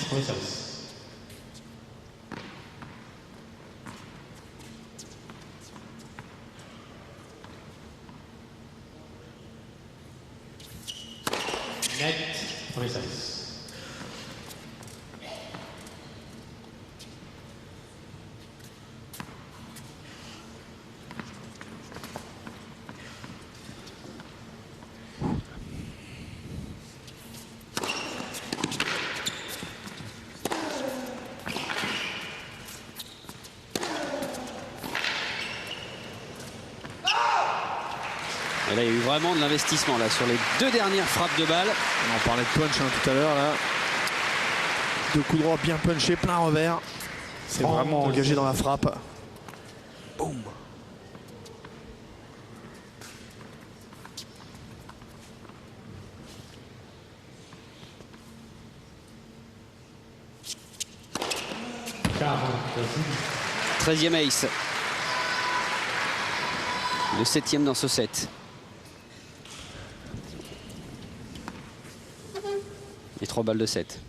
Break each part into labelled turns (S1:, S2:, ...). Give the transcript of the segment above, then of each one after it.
S1: premier service. Net, premier service.
S2: Et là, il y a eu vraiment de l'investissement là sur les deux dernières frappes de balle.
S3: On en parlait de punch tout à l'heure là. Deux coups droits bien punchés, plein revers. C'est vraiment engagé dans la frappe. Boum.
S1: «
S2: 13e ace. Le 7e dans ce set. Et 3 balles de 7.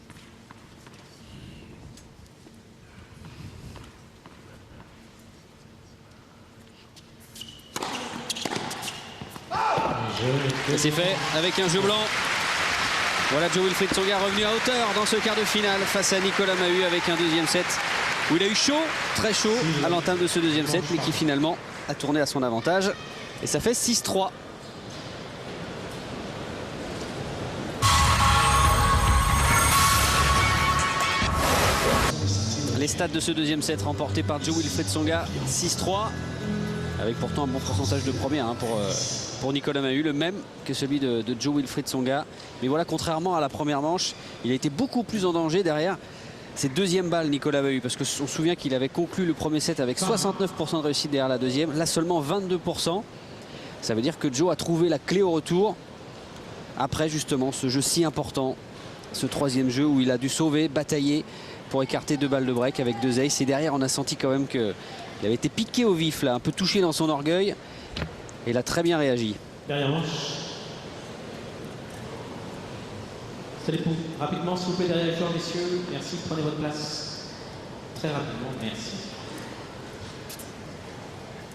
S2: Et c'est fait avec un jeu blanc. Voilà Jo-Wilfried Tsonga revenu à hauteur dans ce quart de finale face à Nicolas Mahut avec un deuxième set où il a eu chaud, très chaud à l'entame de ce deuxième set, mais qui finalement a tourné à son avantage. Et ça fait 6-3. Les stats de ce deuxième set remportés par Jo-Wilfried Tsonga, 6-3. Avec pourtant un bon pourcentage de première pour Nicolas Mahut, le même que celui de Jo-Wilfried Tsonga. Mais voilà, contrairement à la première manche, il a été beaucoup plus en danger derrière cette deuxième balle, Nicolas Mahut, parce qu'on se souvient qu'il avait conclu le premier set avec 69% de réussite derrière la deuxième, là seulement 22%. Ça veut dire que Joe a trouvé la clé au retour après justement ce jeu si important, ce troisième jeu où il a dû sauver, batailler pour écarter 2 balles de break avec 2 aces. Et derrière, on a senti quand même qu'il avait été piqué au vif, là, un peu touché dans son orgueil. Et il a très bien réagi.
S1: Dernière manche. Salut pour rapidement, s'il vous plaît, derrière les joueurs, messieurs. Merci, prenez votre place. Très rapidement, merci.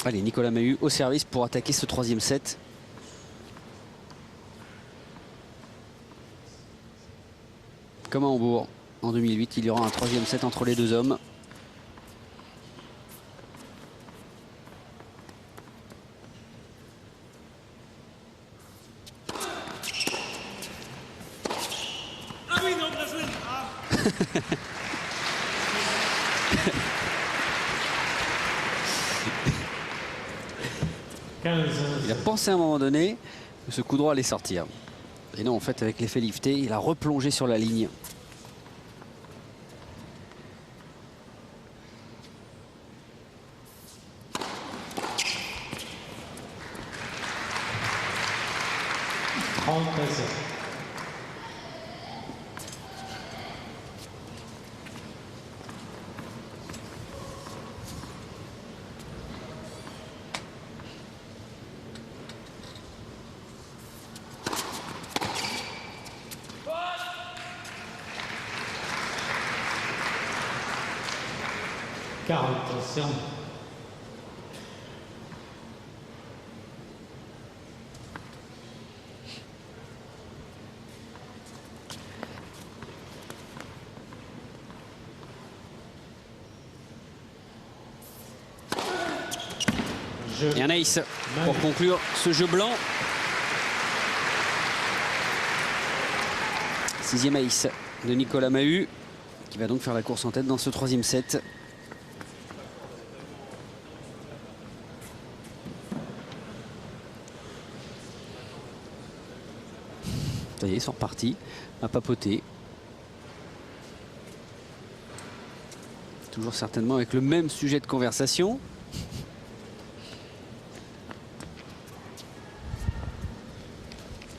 S2: Allez, Nicolas Mahut au service pour attaquer ce troisième set. Comme à Hambourg en 2008, il y aura un troisième set entre les deux hommes. Il a pensé à un moment donné que ce coup droit allait sortir. Et non, en fait, avec l'effet lifté, il a replongé sur la ligne.
S1: Attention.
S2: Et un ace pour conclure ce jeu blanc. 6e ace de Nicolas Mahut, qui va donc faire la course en tête dans ce troisième set. Ça y est, ils sont repartis à papoter. Toujours certainement avec le même sujet de conversation.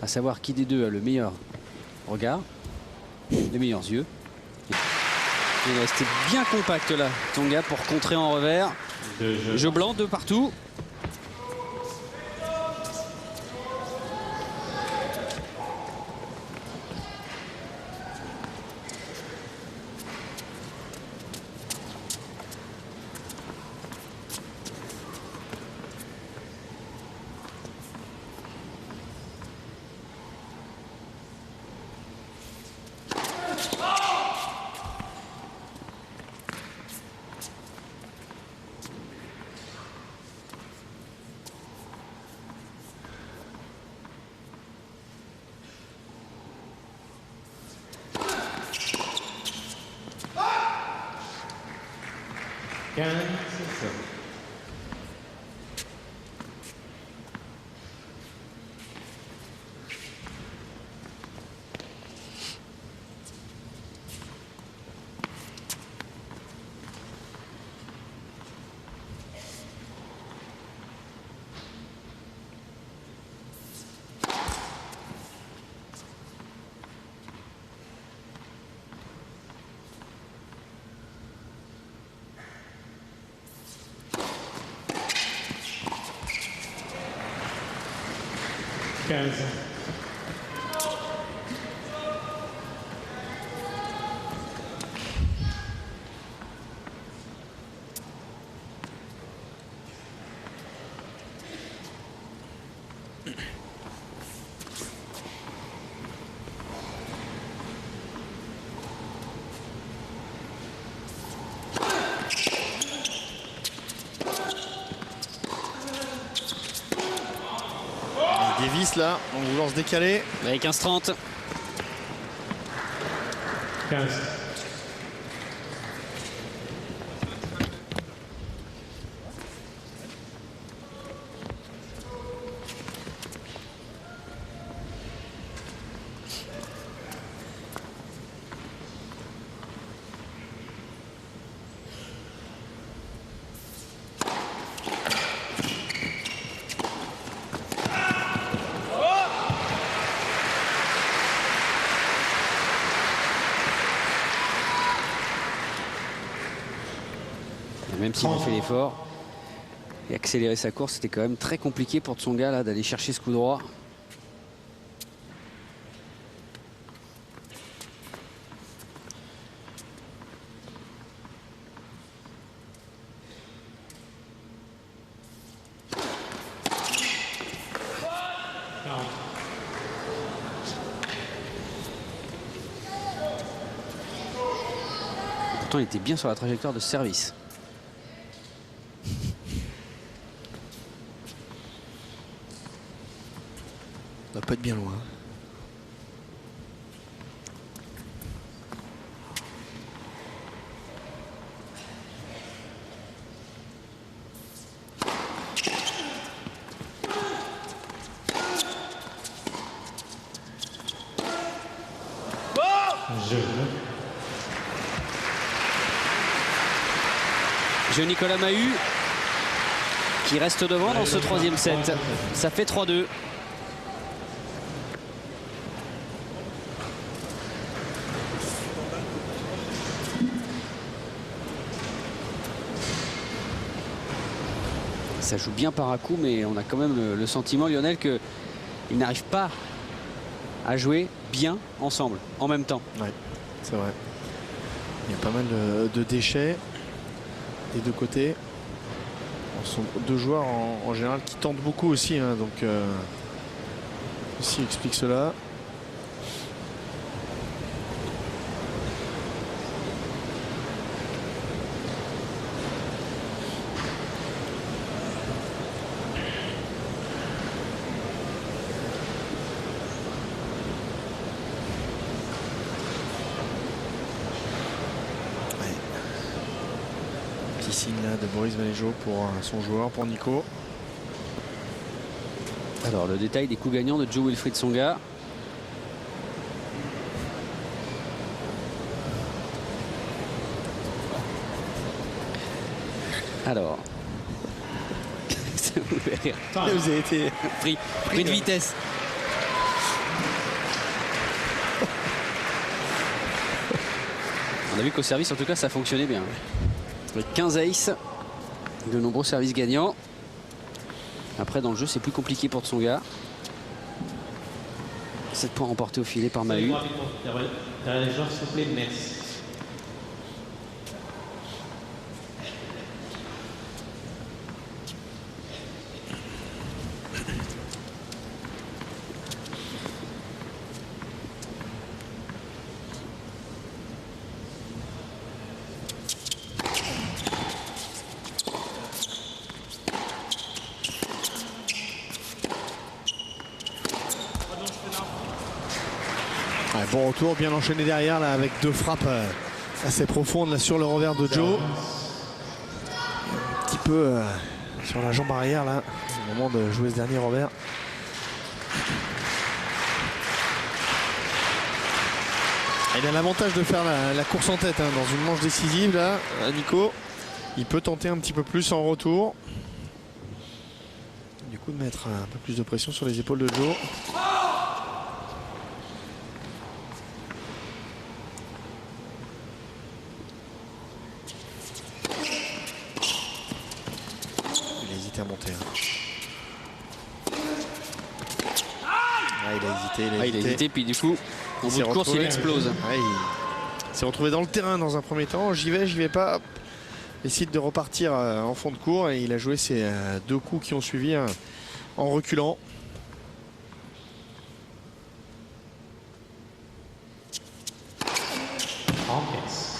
S2: À savoir qui des deux a le meilleur regard, les meilleurs yeux. Il est resté bien compact là, Tsonga, pour contrer en revers. Jeu blanc de partout.
S1: 15.
S3: Davis là, en voulant se décaler.
S2: Avec 15-30.
S1: 15.
S2: Même s'il a fait l'effort et accélérer sa course, c'était quand même très compliqué pour Tsonga là d'aller chercher ce coup droit. Pourtant, il était bien sur la trajectoire de service.
S3: Ça va pas être bien loin.
S2: Jeu Nicolas Mahut qui reste devant dans ce troisième set. Ça fait 3-2. Ça joue bien par à coup, mais on a quand même le sentiment, Lionel, qu'ils n'arrivent pas à jouer bien ensemble, en même temps.
S3: Oui, c'est vrai. Il y a pas mal de déchets des deux côtés. Ce sont deux joueurs en général qui tentent beaucoup aussi, hein, donc ceci explique cela. Signe là de Boris Vanejo pour son joueur, pour Nico.
S2: Alors le détail des coups gagnants de Jo-Wilfried Tsonga. Alors ça vous fait rire.
S3: Vous avez été
S2: pris de vitesse. On a vu qu'au service en tout cas ça fonctionnait bien. Avec 15 aces, de nombreux services gagnants. Après dans le jeu c'est plus compliqué pour Tsonga. 7 points remportés au filet par Mahut.
S1: Derrière les joueurs, s'il vous plaît, merci.
S3: Ouais, bon retour, bien enchaîné derrière là avec deux frappes assez profondes là sur le revers de Joe. petit peu sur la jambe arrière là, au moment de jouer ce dernier revers. Il a l'avantage de faire la course en tête hein, dans une manche décisive là, Nico. Il peut tenter un petit peu plus en retour. Du coup de mettre un peu plus de pression sur les épaules de Joe. Il a hésité à monter. Hein. Ah, il a hésité,
S2: puis du coup, au bout de course, il explose.
S3: Ouais, il s'est retrouvé dans le terrain dans un premier temps. J'y vais pas. Hop. Décide de repartir en fond de cours et il a joué ses 2 coups qui ont suivi en reculant.
S1: Ace.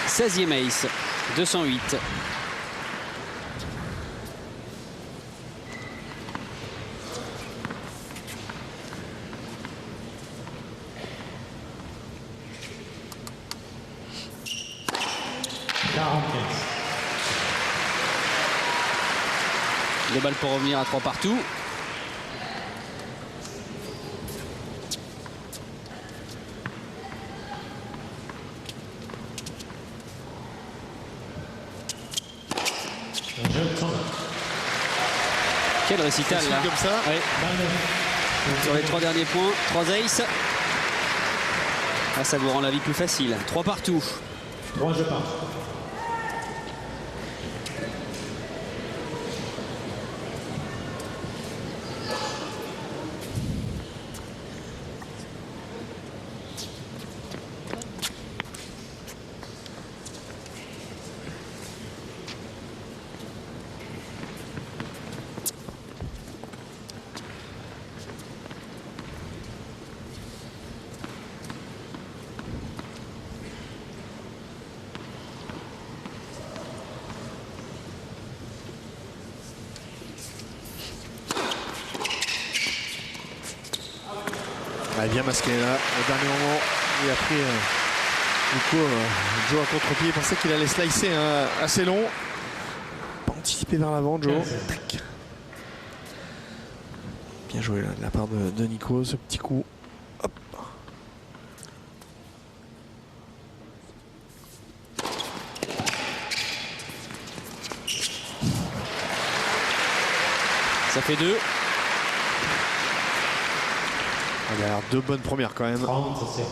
S2: 16e ace, 208. Deux balles pour revenir à 3 partout. Quel récital là
S3: comme ça.
S2: Ouais. Sur les 3 derniers points, 3 aces. Ah, ça vous rend la vie plus facile. 3 partout.
S1: 3 jeux par.
S3: Ah, bien masqué là, au dernier moment, il a pris du coup Joe à contre-pied. Il pensait qu'il allait slicer assez long. Pas anticipé vers l'avant, Joe. Tac. Bien joué là, de la part de Nico, ce petit coup. Hop.
S2: Ça fait 2.
S3: Il a l'air 2 bonnes premières quand même.
S1: 30, c'est ça.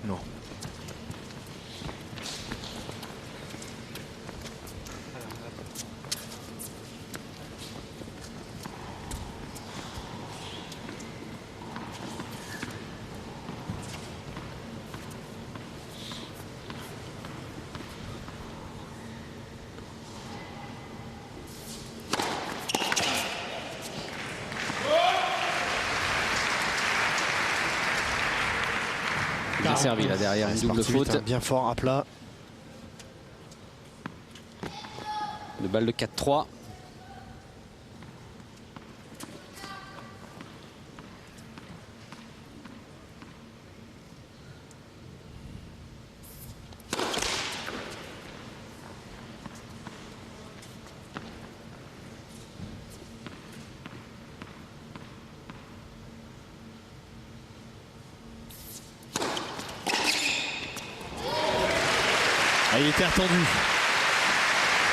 S3: Non.
S2: Bien servi là derrière, une double faute.
S3: Bien fort à plat.
S2: De balle de 4-3.
S3: Ah, il était attendu.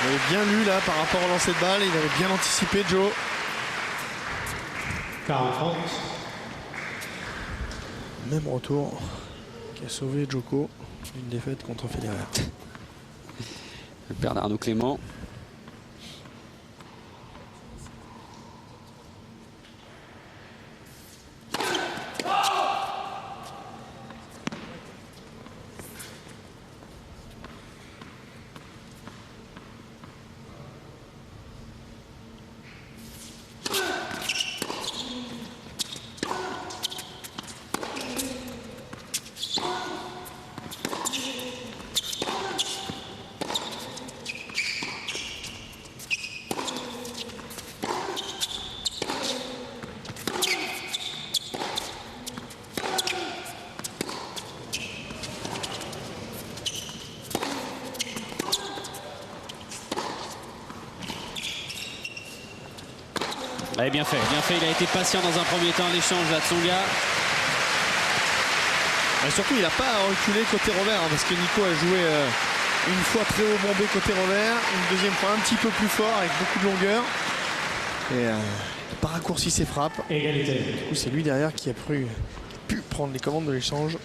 S3: Il avait bien lu là par rapport au lancer de balle. Il avait bien anticipé Joe.
S1: 40.
S3: Même retour qui a sauvé Joko d'une défaite contre Federer.
S2: Le père d'Arnaud Clément. Allez, bien fait, il a été patient dans un premier temps à l'échange là, Tsonga.
S3: Et surtout, il n'a pas reculé côté revers, hein, parce que Nico a joué une fois très haut bombé côté revers, une deuxième fois un petit peu plus fort avec beaucoup de longueur. Et il n'a pas raccourci ses frappes.
S1: Égalité.
S3: Du coup, c'est lui derrière qui a pu prendre les commandes de l'échange.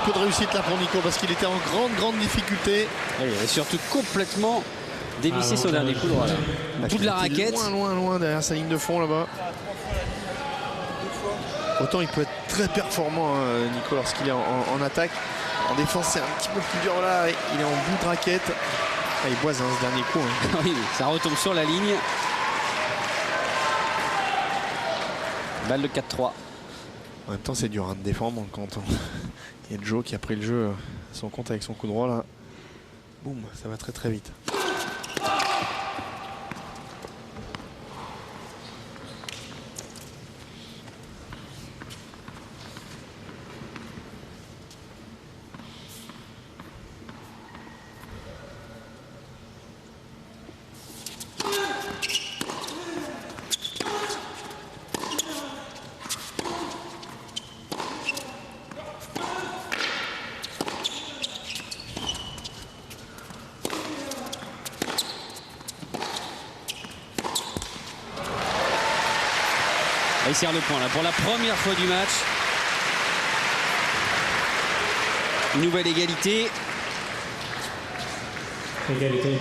S3: De réussite là pour Nico parce qu'il était en grande difficulté.
S2: Il est surtout complètement dévissé son dernier coup droit là. Au bout de la raquette.
S3: Loin derrière sa ligne de fond là-bas. Autant il peut être très performant Nico lorsqu'il est en attaque. En défense c'est un petit peu plus dur là. Il est en bout de raquette. Ah, il boise ce dernier coup. Hein.
S2: Oui, ça retombe sur la ligne. Balle de 4-3.
S3: En même temps c'est dur de défendre quand il y a Joe qui a pris le jeu à son compte avec son coup droit là. Boum, ça va très vite.
S2: Il sert le point là pour la première fois du match. Nouvelle égalité.
S1: Égalité.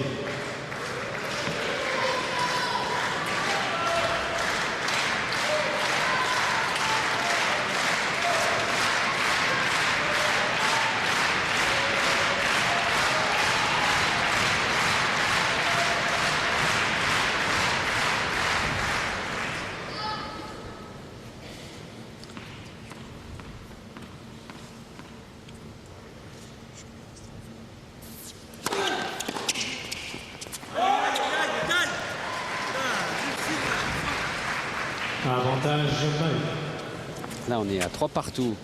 S1: Avantage Mahut.
S2: Là, on est à 3 partout.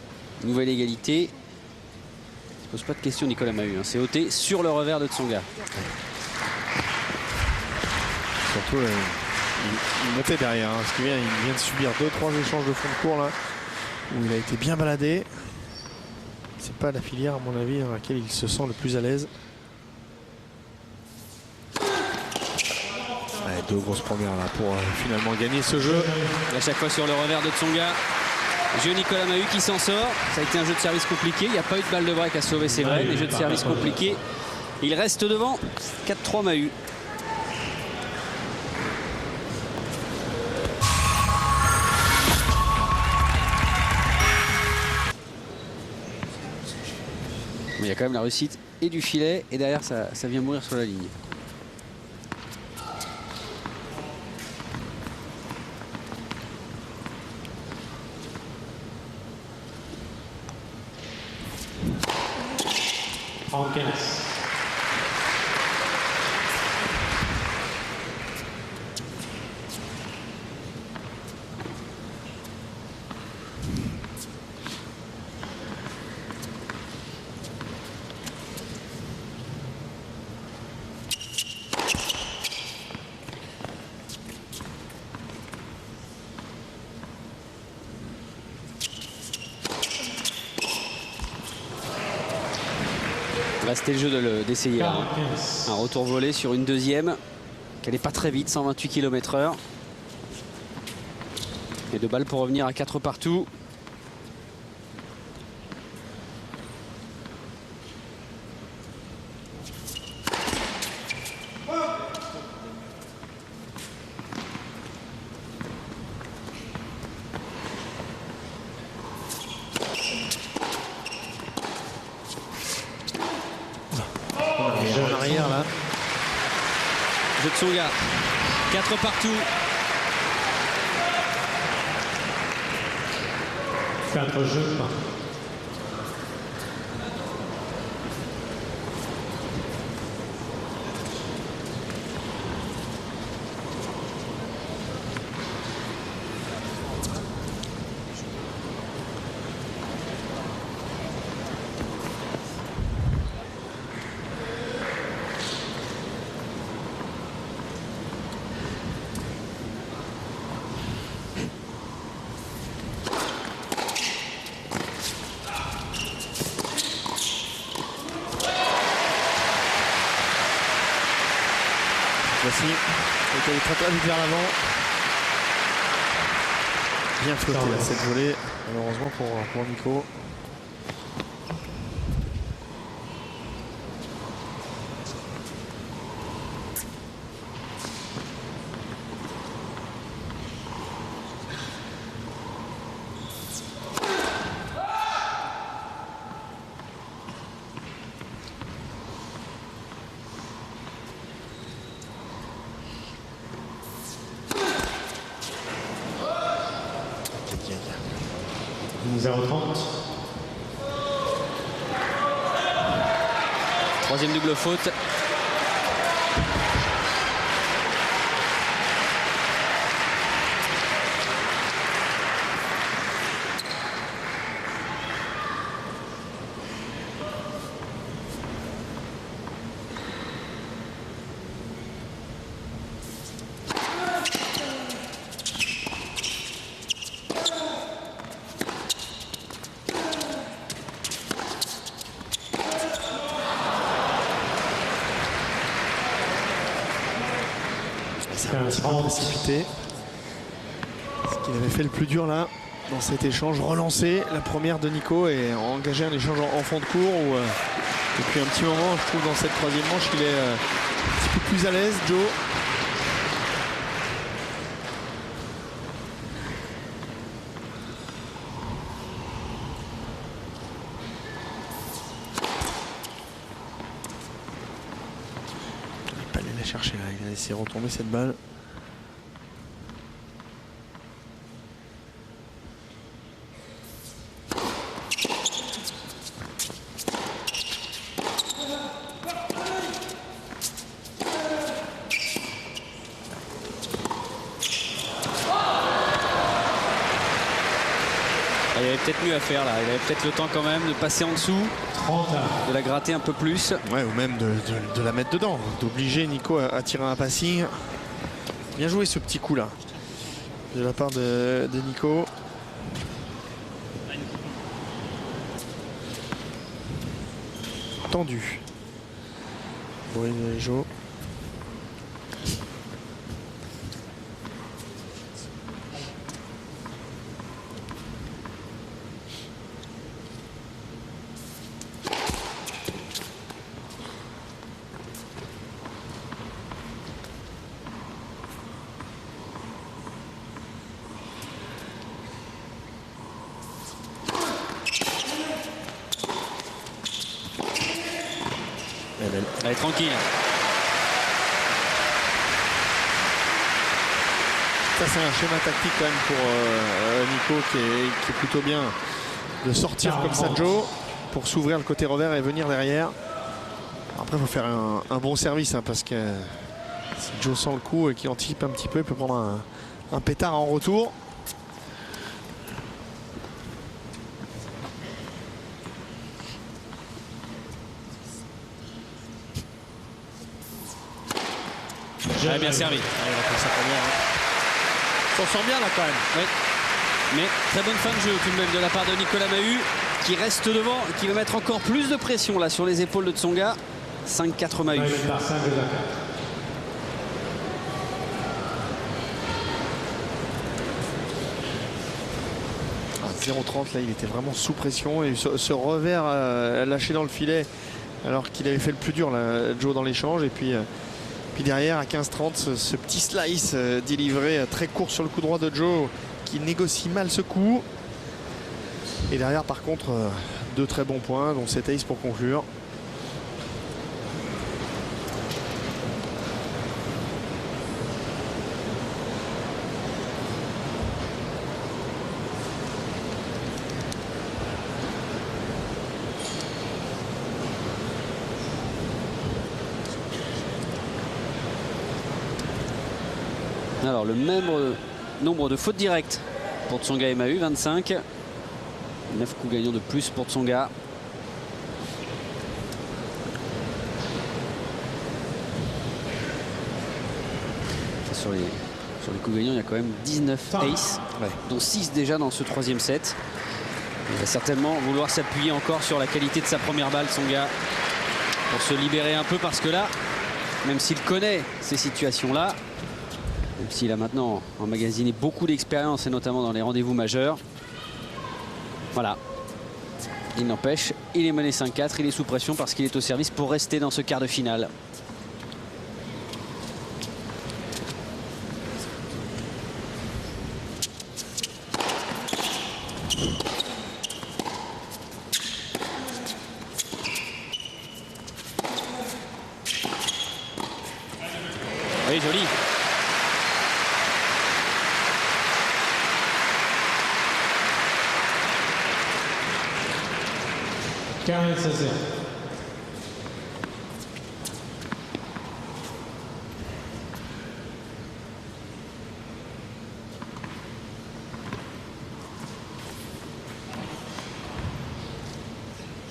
S2: Nouvelle égalité. Il ne se pose pas de question, Nicolas Mahut. Hein. C'est ôté sur le revers de Tsonga.
S3: Surtout, il montait derrière. Hein, parce qu'il vient de subir 2-3 échanges de fond de cours là, où il a été bien baladé. C'est pas la filière, à mon avis, dans laquelle il se sent le plus à l'aise. Ouais, 2 grosses premières là pour finalement gagner ce jeu.
S2: Et à chaque fois sur le revers de Tsonga. Jeu Nicolas Mahut qui s'en sort. Ça a été un jeu de service compliqué. Il n'y a pas eu de balle de break à sauver, c'est vrai. Mais jeu de service compliqué. Il reste devant. 4-3 Mahut. Mais il y a quand même la réussite et du filet. Et derrière, ça vient mourir sur la ligne.
S1: En 15.
S2: C'était le jeu d'essayer un retour volé sur une deuxième qui n'allait pas très vite, 128 km/h. Et 2 balles pour revenir à 4 partout.
S3: derrière là.
S2: Jeu de Tsonga. 4 partout.
S1: 4 jeux partout.
S3: Voici, il est très vite vers l'avant. Bien flotté là, cette volée, malheureusement pour Nico.
S1: Aïe, aïe. 0-30.
S2: Troisième double faute.
S3: C'est un petit peu précipité. Ce qu'il avait fait le plus dur là, dans cet échange, relancer la première de Nico et engager un échange en fond de cours. Depuis un petit moment, je trouve dans cette troisième manche qu'il est un petit peu plus à l'aise, Joe. Il n'a pas allé la chercher là, il a laissé retomber cette balle.
S2: Il y avait peut-être mieux à faire là. Il avait peut-être le temps quand même de passer en dessous,
S1: 30.
S2: de la gratter un peu plus.
S3: Ouais, ou même de la mettre dedans, d'obliger Nico à tirer un passing. Bien joué ce petit coup là de la part de Nico. Tendu. Oui, Joe.
S2: Allez, tranquille.
S3: Ça c'est un schéma tactique quand même pour Nico qui est plutôt bien de sortir comme ça Joe pour s'ouvrir le côté revers et venir derrière. Après il faut faire un bon service hein, parce que si Joe sent le coup et qu'il anticipe un petit peu, il peut prendre un pétard en retour.
S2: Ouais, bien servi.
S3: S'en sort bien là quand même.
S2: Oui. Mais très bonne fin de jeu tout de même de la part de Nicolas Mahut qui reste devant, qui va mettre encore plus de pression là sur les épaules de Tsonga. 5-4 Mahut.
S1: Ouais,
S3: 0-30 là il était vraiment sous pression et ce revers lâché dans le filet alors qu'il avait fait le plus dur là, Joe dans l'échange et puis derrière à 15-30 ce petit slice délivré très court sur le coup droit de Joe qui négocie mal ce coup et derrière par contre deux très bons points dont cet ace pour conclure.
S2: Alors, le même nombre de fautes directes pour Tsonga et Mahut, 25. 9 coups gagnants de plus pour Tsonga. Sur les coups gagnants, il y a quand même 19 aces, dont 6 déjà dans ce 3e set. Il va certainement vouloir s'appuyer encore sur la qualité de sa première balle, Tsonga, pour se libérer un peu, parce que là, même s'il connaît ces situations-là, même s'il a maintenant emmagasiné beaucoup d'expérience, et notamment dans les rendez-vous majeurs, voilà. Il n'empêche, il est mené 5-4, il est sous pression parce qu'il est au service pour rester dans ce quart de finale. Oui, joli.
S1: Carré, ça sert.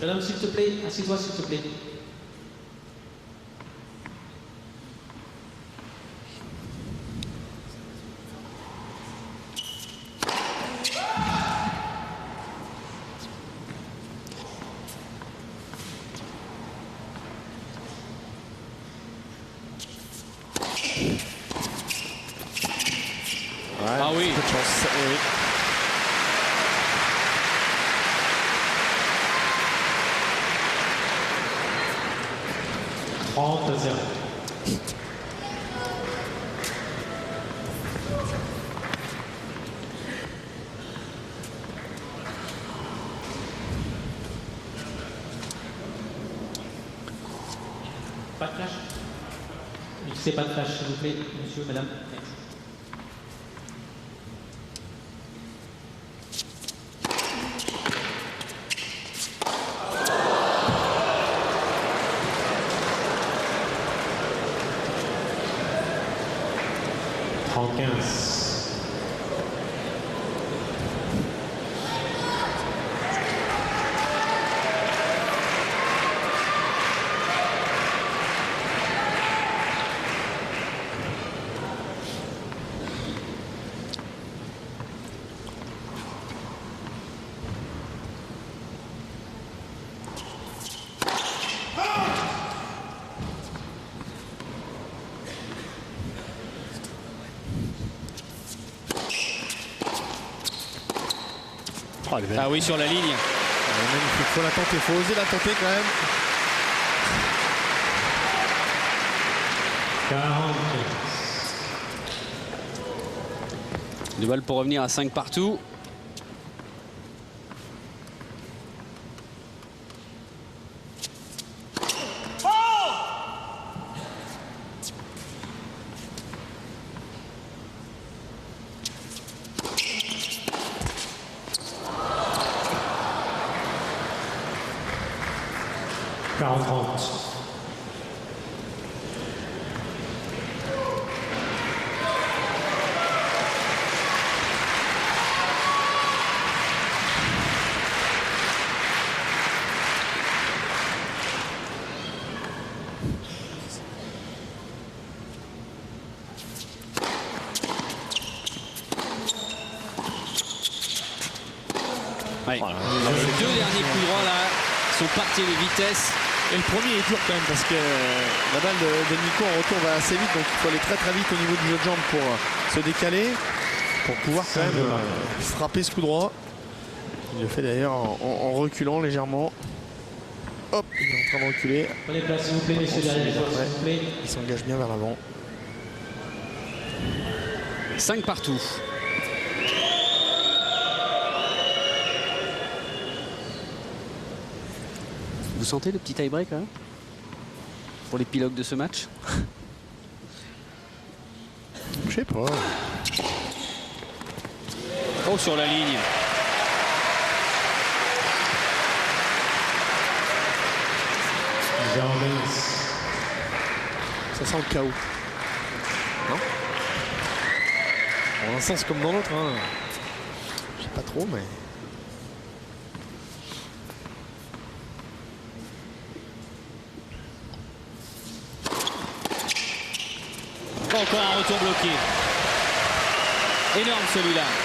S1: Jeune homme, s'il te plaît, assieds-toi, s'il te plaît.
S2: Ah oui.
S3: Peu de chance. Oui.
S1: Trente, 0. Pas de flash. N'utilisez pas de flash, s'il vous plaît, monsieur, madame. Merci.
S3: Oh, elle est belle.
S2: Ah oui, sur la ligne.
S3: Elle est magnifique. Faut la tenter, faut oser la tenter quand même.
S1: 40.
S2: Deux balles pour revenir à 5 partout. Ouais.
S3: Voilà.
S2: Les deux derniers coups droits là sont partis de vitesse.
S3: Et le premier est dur quand même parce que la balle de Nico en retour va assez vite, donc il faut aller très très vite au niveau du jeu de jambes pour se décaler, pour pouvoir quand même frapper ce coup droit. Il le fait d'ailleurs en reculant légèrement. Hop, il est en train de reculer.
S1: Prenez place, s'il vous plaît, messieurs, derrière les joueurs, s'il vous plaît.
S3: Il s'engage bien vers l'avant.
S2: 5 partout. Vous sentez le petit tie-break hein, pour les pilotes de ce match?
S3: Je sais pas.
S2: Oh, sur la ligne.
S3: Ça sent le chaos. Non? Dans un sens comme dans l'autre. Hein. Je sais pas trop, mais...
S2: Encore un retour bloqué. Énorme celui-là.